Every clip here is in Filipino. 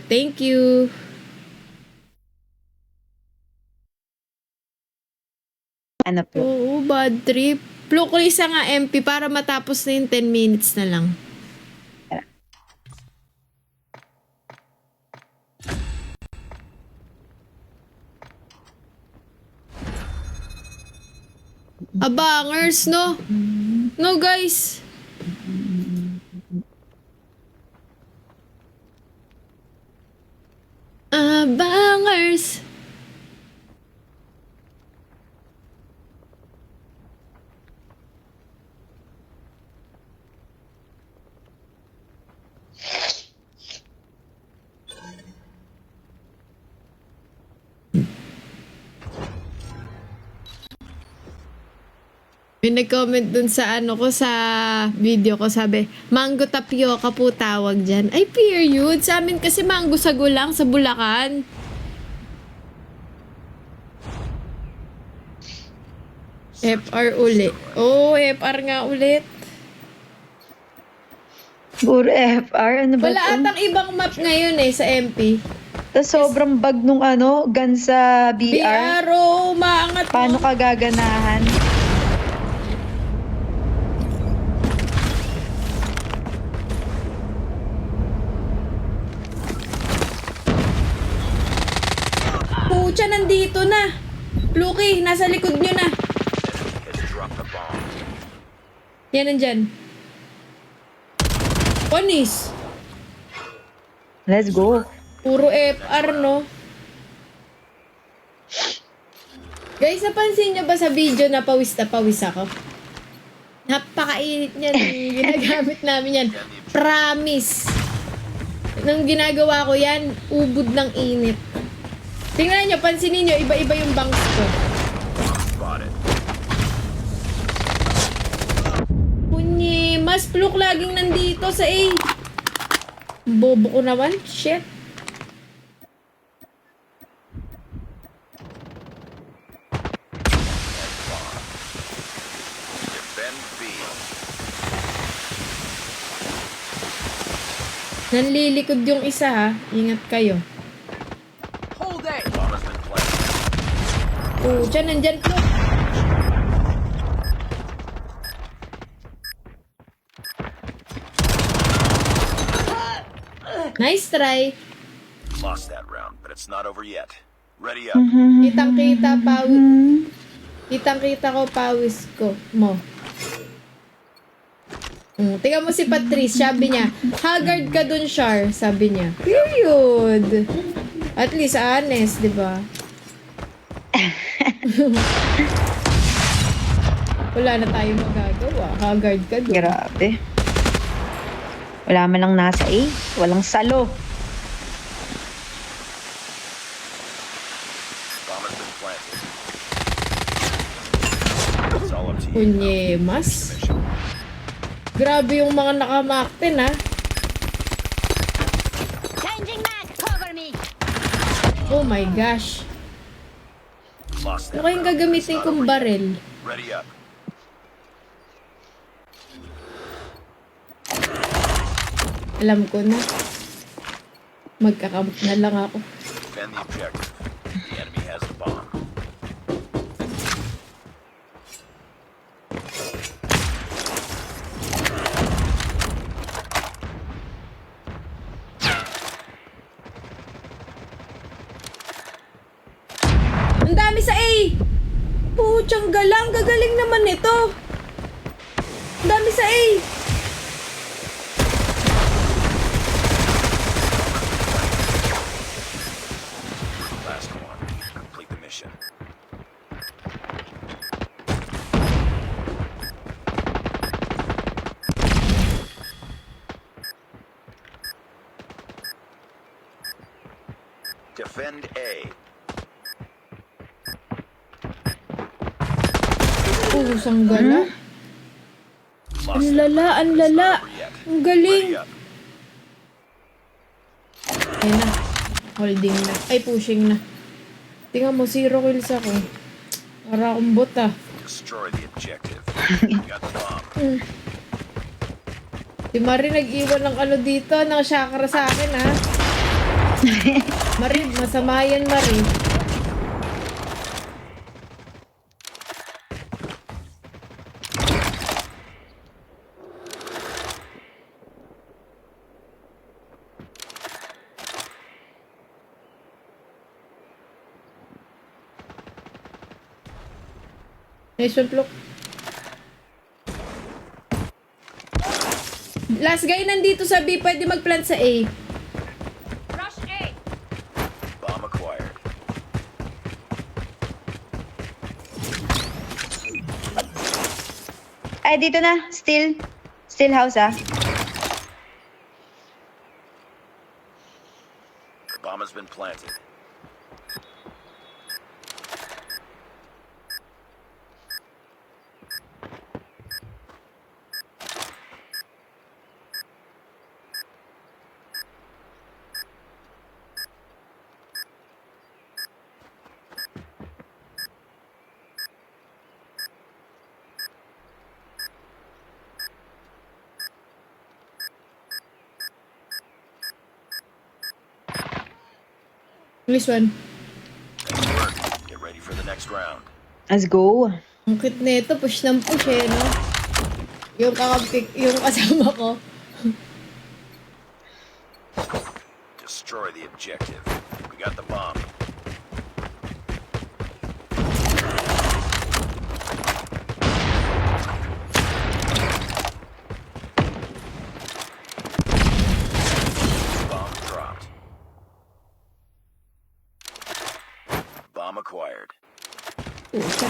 Thank you. Ano po? Oo, bad trip. Flo ko isa nga MP para matapos na yung 10 minutes na lang. Abangers, no? No, guys. Abangers. May nag-comment dun sa ano ko, sa video ko, sabi, mango tapioca po tawag dyan. Ay, period. Sa amin kasi mango sago lang sa Bulacan. FR uli. Oh, FR nga ulit. Puro FR, ano ba Wala to? atang ibang map ngayon eh, sa MP. Tas sobrang bug nung ano, gun sa BR. BR, oh, maangat Paano mo. ka gaganahan? Pucha, nandito na. Luki, nasa likod nyo na. Yan, nandyan. Panis. Let's go. Puro FR, no? Guys, napansin nyo ba sa video na pawis ako? Napakainit niyan. Ginagamit namin yan. Promise. Nang ginagawa ko yan, ubod ng init. Tingnan nyo, pansinin nyo, iba-iba yung bangs ko. Punye, mas pluk laging nandito sa A. Bobo ko naman. Shit. Nanlilikod yung isa ha. Ingat kayo. Oh, dyan, nandyan po. Nice try. Lost that round, but it's not over yet. Ready up. Kitang-kita pawis. Kitang-kita ko pawis ko mo. Tingnan mo si Patrice, sabi niya, haggard ka dun, Char, sabi niya. Period. At least honest, di ba? Wala na tayong magagawa. Haggard ka dun. Grabe. Wala man lang nasa A. Walang salo. Bomb has been planted. It's all up to you. Kunyemas. Grabe yung mga nakamaktin, ha? Changing mag, cover me. Oh my gosh. Lost Ano that kayong round, but it's gagamitin not kong over yet. barel? Ready up. Alam ko na. Magkakamot na lang ako. Defend the objective. The enemy has the bomb. Ang dami sa A! Puchang galang, gagaling naman nito. Ang dami sa A! Last one. Complete the mission. Defend A. Pusang gala. Lost Ang that lala, round, ang but it's lala. not over yet. Ang galing. Ready up. Ayun na. Holding na. Ay, pushing na. Tingnan mo, 0 kills ako. Para akong bot ah. Destroy the objective. You got the bomb. Si Marie nag-iwan ng ano dito, ng chakra sa akin ha. Marie, masama yan, Marie. Nice one, Plok. Last guy nandito sa B, pwede mag-plant sa A. Rush A. Bomb acquired. Ay, dito na. Still. Still house, ah. The bomb has been planted. Nice one. Nice work. Get ready for the next round. Let's go. Ang cute nito, push ng push eh, no? Yung kakapik, yung kasama ko. Destroy the objective. We got the bomb. Bomb dropped. Bomb acquired. Pucha.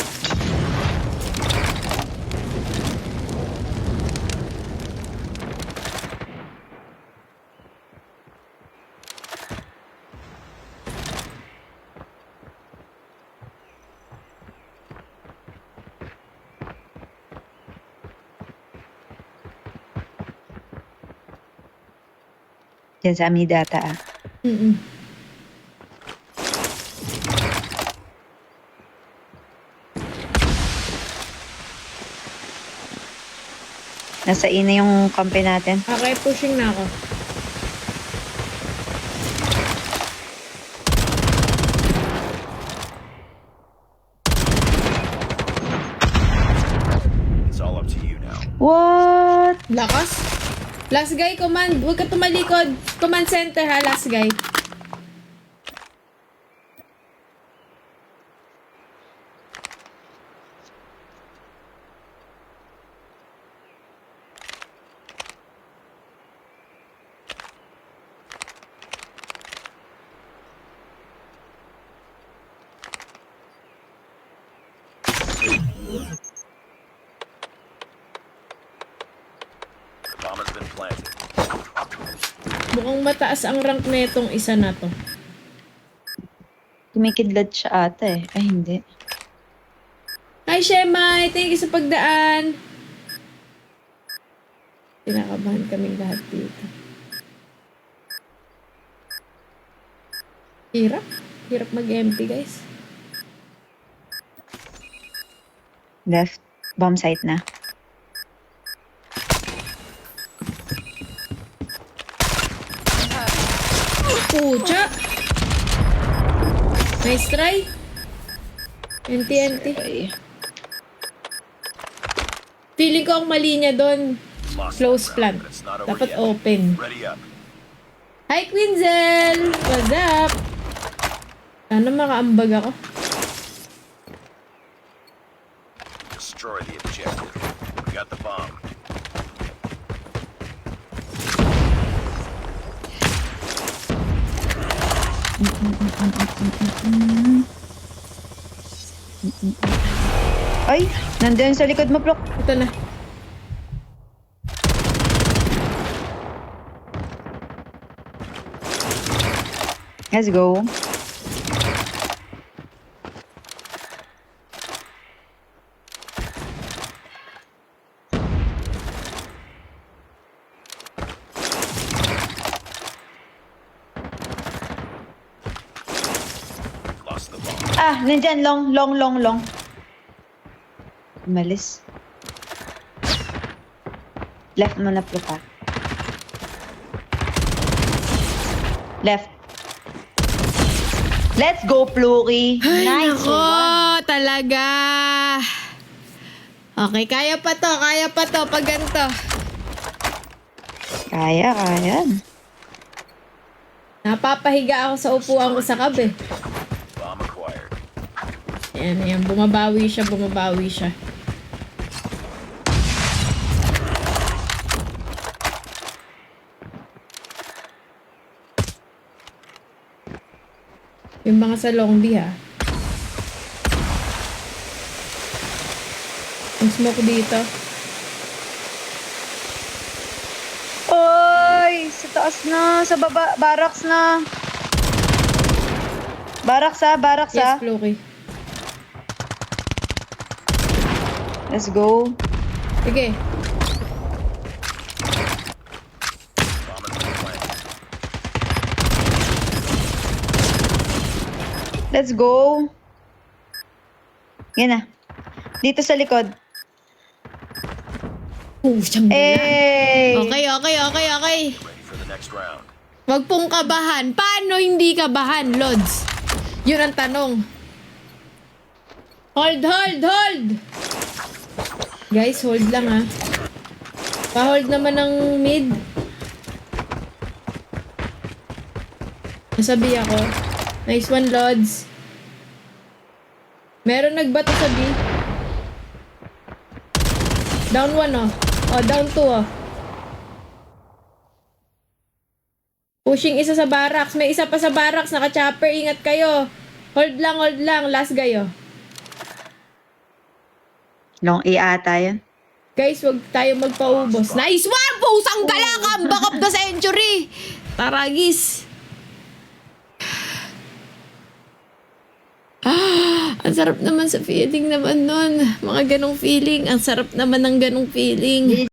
Yan sa Amidata, ah. Mm-mm. Nasa ina yung kampe natin. Okay, pushing na ako. It's all up to you now. What? Lakas. Last guy, command. Huwag ka tumalikod. Command center ha, last guy. The bomb has been planted. Mukhang mataas ang rank na itong isa na to. Kumikidlat siya ata eh. Ay, hindi. Hi, Shemay! Thank you sa pagdaan. Kinakabahan kaming lahat dito. Hirap. Hirap mag-empty, guys. Left. Bomb site na. Pucha! Nice try. NT. Ay. Feeling ko ang mali niya doon. Lost Close that plant. round, but it's not over Dapat yet. open. Ready up. Hi, Quinzel! What's up? Sana makaambag ako. Destroy the objective. We got the bomb. Ay, nandiyan sa likod mo, Plok. Ito na. Let's go. Lost the bomb. Ah, nandyan. Long. Umalis. Left mo na, Plok, ah. Left. Let's go, Pluki. Ay, Nice nako, one. talaga. Okay, kaya pa to, pag ganito. Kaya. Napapahiga ako sa upuan ko sa kabe. Bomb acquired. Ayan, bumabawi siya. Yung mga sa long B, ha. Ang smoke dito. Oy! Sa taas na. Sa baba. Barracks na. Barracks Yes, Floki. Let's go. Sige. Bomb has been planted. Let's go. Yan na. Dito sa likod. Siyang dala. Eh! Okay. Ready for the next round. Wag pong kabahan. Paano hindi kabahan, Lods? Yun ang tanong. Hold! Guys, hold lang, ha. Pa-hold naman ng mid. Nasabi ako. Nice one, Lods. Meron nagbato sa B. Down 1, oh. Oh, down 2, oh. Pushing isa sa barracks. May isa pa sa barracks. Naka-chopper. Ingat kayo. Hold lang. Last guy, oh. Long A ata yan. Guys, wag tayo magpaubos. Nice one! Pusang galakam! Back up the century! Taragis! Ang sarap naman sa feeling naman nun. Mga ganong feeling. Ang sarap naman ng ganong feeling.